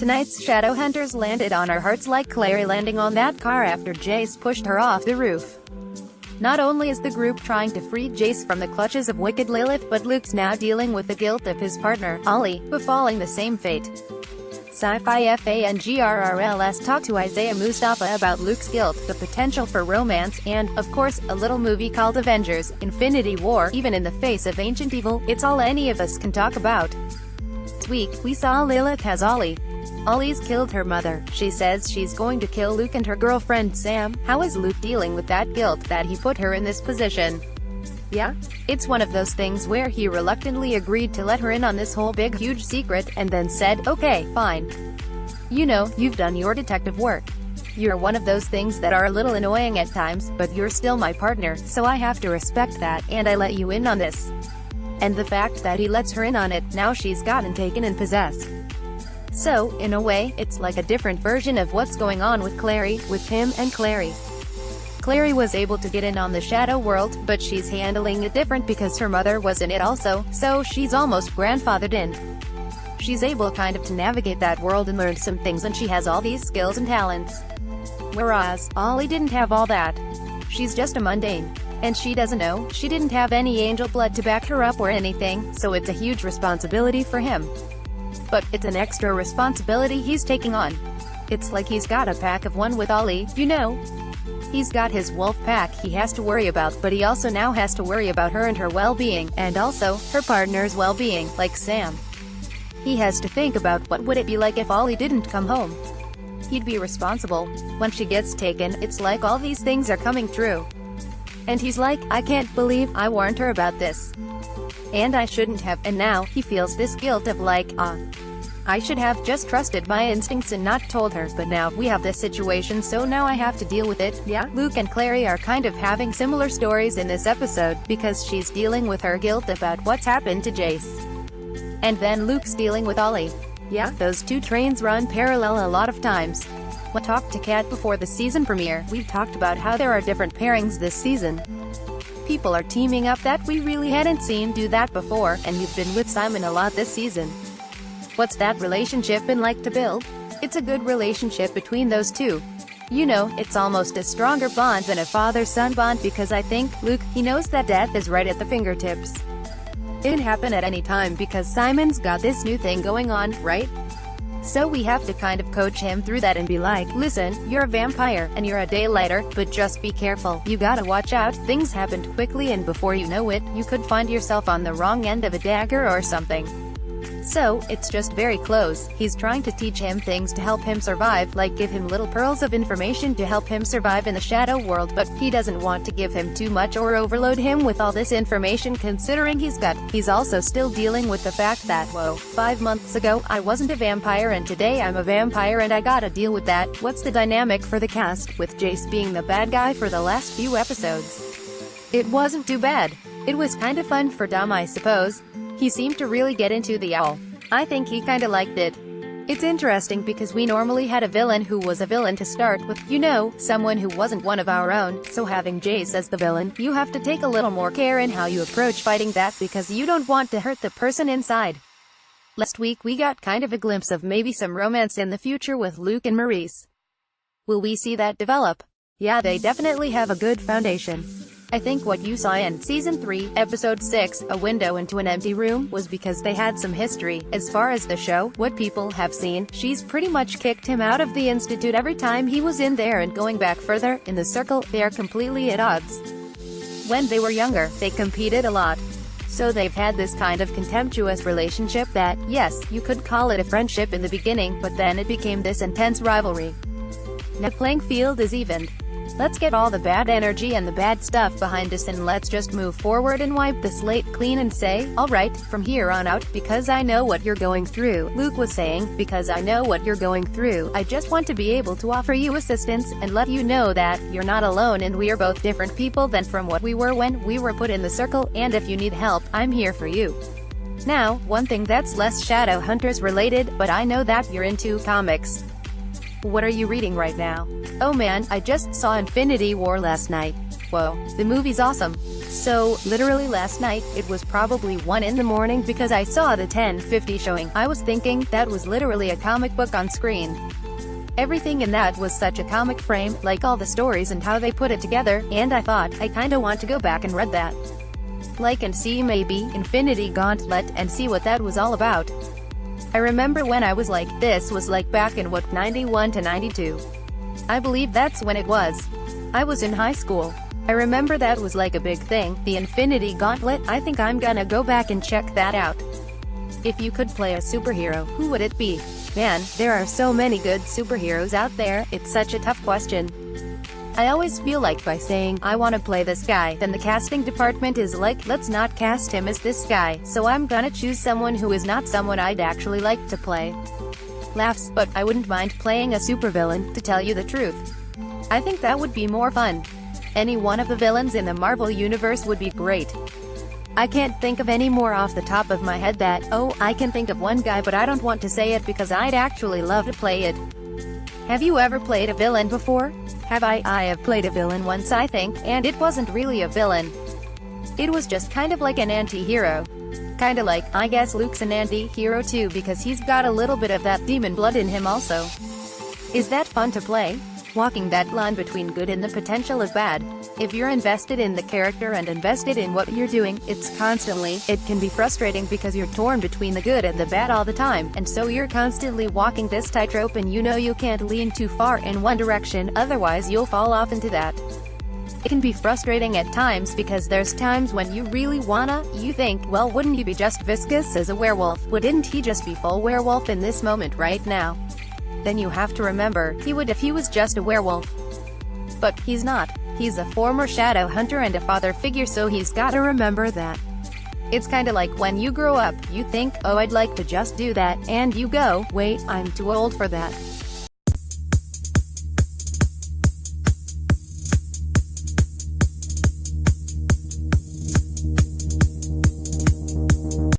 Tonight's Shadowhunters landed on our hearts like Clary landing on that car after Jace pushed her off the roof. Not only is the group trying to free Jace from the clutches of wicked Lilith, but Luke's now dealing with the guilt of his partner, Ollie, befalling the same fate. Sci-Fi FANGRRLS talked to Isaiah Mustafa about Luke's guilt, the potential for romance, and, of course, a little movie called Avengers: Infinity War. Even in the face of ancient evil, it's all any of us can talk about. This week, we saw Lilith has Ollie. Ollie's killed her mother. She says she's going to kill Luke and her girlfriend Sam. How is Luke dealing with that guilt that he put her in this position? Yeah? It's one of those things where he reluctantly agreed to let her in on this whole big huge secret, and then said, okay, fine. You know, you've done your detective work. You're one of those things that are a little annoying at times, but you're still my partner, so I have to respect that, and I let you in on this. And the fact that he lets her in on it, now she's gotten taken and possessed. So, in a way, it's like a different version of what's going on with Clary, with him and Clary. Clary was able to get in on the shadow world, but she's handling it different because her mother was in it also, so she's almost grandfathered in. She's able kind of to navigate that world and learn some things, and she has all these skills and talents. Whereas, Ollie didn't have all that. She's just a mundane. And she doesn't know, she didn't have any angel blood to back her up or anything, so it's a huge responsibility for him. But it's an extra responsibility he's taking on. It's like he's got a pack of one with Ollie, you know. He's got his wolf pack he has to worry about, but he also now has to worry about her and her well-being, and also, her partner's well-being, like Sam. He has to think about what would it be like if Ollie didn't come home. He'd be responsible. When she gets taken, it's like all these things are coming true. And he's like, I can't believe I warned her about this. And I shouldn't have, and now, he feels this guilt of like, I should have just trusted my instincts and not told her, but now, we have this situation, so now I have to deal with it. Yeah, Luke and Clary are kind of having similar stories in this episode, because she's dealing with her guilt about what's happened to Jace. And then Luke's dealing with Ollie. Yeah, those two trains run parallel a lot of times. When I talked to Kat before the season premiere, we talked about how there are different pairings this season. People are teaming up that we really hadn't seen do that before, and you've been with Simon a lot this season. What's that relationship been like to build? It's a good relationship between those two. You know, it's almost a stronger bond than a father-son bond, because I think, Luke, he knows that death is right at the fingertips. It can happen at any time because Simon's got this new thing going on, right? So we have to kind of coach him through that and be like, listen, you're a vampire, and you're a daylighter, but just be careful, you gotta watch out, things happened quickly and before you know it, you could find yourself on the wrong end of a dagger or something. So, it's just very close. He's trying to teach him things to help him survive, like give him little pearls of information to help him survive in the shadow world, but he doesn't want to give him too much or overload him with all this information, considering he's also still dealing with the fact that, whoa, 5 months ago, I wasn't a vampire and today I'm a vampire and I gotta deal with that. What's the dynamic for the cast, with Jace being the bad guy for the last few episodes? It wasn't too bad. It was kinda fun for Dom, I suppose. He seemed to really get into the owl. I think he kinda liked it. It's interesting because we normally had a villain who was a villain to start with, you know, someone who wasn't one of our own, so having Jace as the villain, you have to take a little more care in how you approach fighting that because you don't want to hurt the person inside. Last week we got kind of a glimpse of maybe some romance in the future with Luke and Maurice. Will we see that develop? Yeah, they definitely have a good foundation. I think what you saw in Season 3, Episode 6, A Window into an Empty Room, was because they had some history. As far as the show, what people have seen, she's pretty much kicked him out of the Institute every time he was in there, and going back further, in the circle, they are completely at odds. When they were younger, they competed a lot. So they've had this kind of contemptuous relationship that, yes, you could call it a friendship in the beginning, but then it became this intense rivalry. Now the playing field is evened. Let's get all the bad energy and the bad stuff behind us and let's just move forward and wipe the slate clean and say, alright, from here on out, because I know what you're going through, Luke was saying, because I know what you're going through, I just want to be able to offer you assistance, and let you know that, you're not alone and we are both different people than from what we were when we were put in the circle, and if you need help, I'm here for you. Now, one thing that's less Shadowhunters related, but I know that you're into comics. What are you reading right now? Oh man, I just saw Infinity War last night. Whoa, the movie's awesome. So, literally last night, it was probably 1 in the morning because I saw the 10:50 showing. I was thinking, that was literally a comic book on screen. Everything in that was such a comic frame, like all the stories and how they put it together, and I thought, I kinda want to go back and read that. Like and see maybe Infinity Gauntlet and see what that was all about. I remember when I was like, this was like back in what, 91 to 92. I believe that's when it was. I was in high school. I remember that was like a big thing, the Infinity Gauntlet. I think I'm gonna go back and check that out. If you could play a superhero, who would it be? Man, there are so many good superheroes out there, it's such a tough question. I always feel like by saying, I wanna play this guy, then the casting department is like, let's not cast him as this guy, so I'm gonna choose someone who is not someone I'd actually like to play. Laughs, but I wouldn't mind playing a supervillain, to tell you the truth. I think that would be more fun. Any one of the villains in the Marvel Universe would be great. I can't think of any more off the top of my head that, oh, I can think of one guy but I don't want to say it because I'd actually love to play it. Have you ever played a villain before? Have I? I have played a villain once I think, and it wasn't really a villain. It was just kind of like an anti-hero. Kinda like, I guess Luke's an anti-hero too because he's got a little bit of that demon blood in him also. Is that fun to play? Walking that line between good and the potential of bad. If you're invested in the character and invested in what you're doing, it can be frustrating because you're torn between the good and the bad all the time, and so you're constantly walking this tightrope and you know you can't lean too far in one direction, otherwise you'll fall off into that. It can be frustrating at times because there's times when you really you think, well, wouldn't he be just viscous as a werewolf? Wouldn't he just be full werewolf in this moment right now? Then you have to remember, he would if he was just a werewolf. But he's not. He's a former shadow hunter and a father figure, so he's gotta remember that. It's kinda like when you grow up, you think, oh, I'd like to just do that, and you go, wait, I'm too old for that.